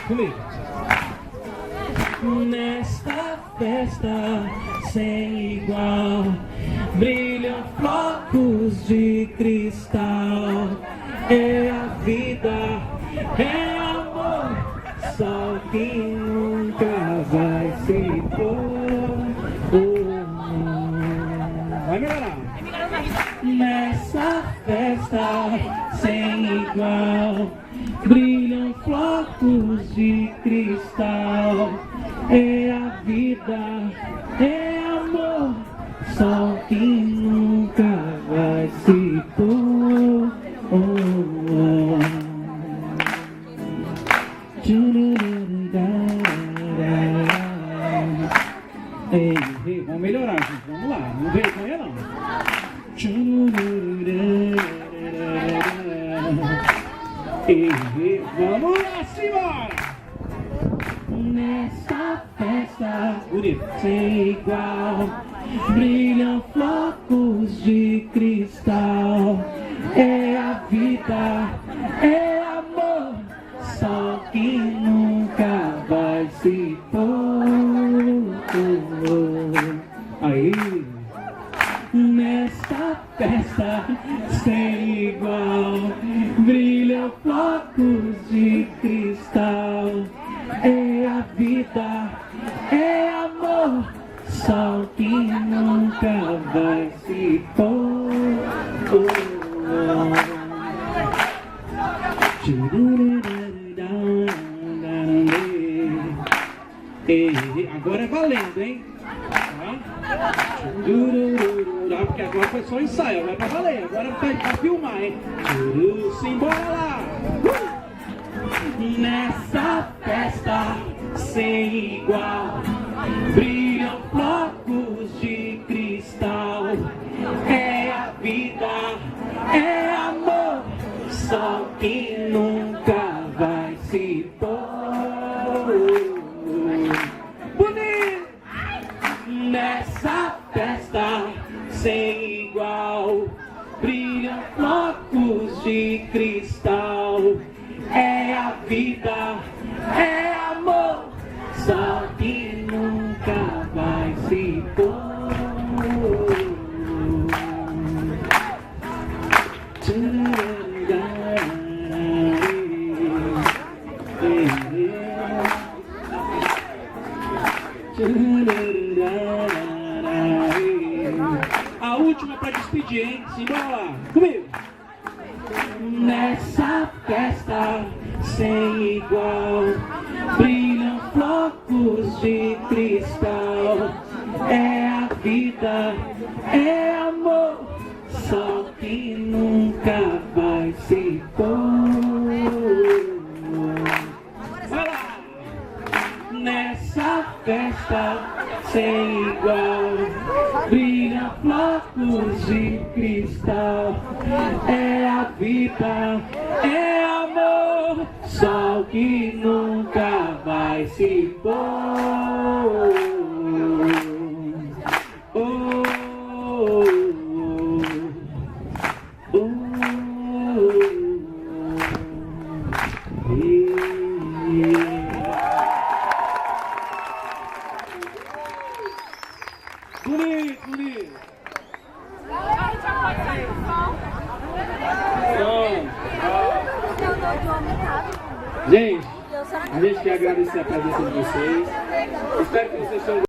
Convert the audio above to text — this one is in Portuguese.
Comigo. Nesta festa sem igual brilham flocos de cristal. É a vida, é amor, sol que nunca vai se pôr. Vai melhorar. Nessa festa sem igual brilham flocos de cristal. É a vida, é amor, sol que nunca vai se pôr. Ei, vamos melhorar, gente. Vamos lá, não vergonha não. Vamos lá, simbora! Nessa festa sem igual brilham flocos de cristal. É a vida, é amor, sol que nunca vai se pôr. Aí, nessa festa sem igual brilham flocos de cristal. É a vida, é amor, sol que nunca vai se pôr. Agora é valendo, hein? Porque agora foi só ensaio, agora é pra valer, agora é pra filmar, hein? Simbora lá! Nessa festa sem igual brilham flocos de cristal. É a vida, é amor, sol que nunca vai se pôr. Bonito! Nessa festa sem igual brilham flocos de cristal. É a vida, é amor, sol que nunca vai se pôr. A última para despedir, hein? Simbora lá, comigo! Nessa festa sem igual brilham flocos de cristal. É a vida, é amor, sol que nunca vai se pôr. Vai lá! Nessa festa sem igual brilham flocos de cristal. É a vida, é amor, sol que nunca vai se pôr. Bonito, bonito. Gente, a gente quer agradecer a presença de vocês. Espero que vocês tenham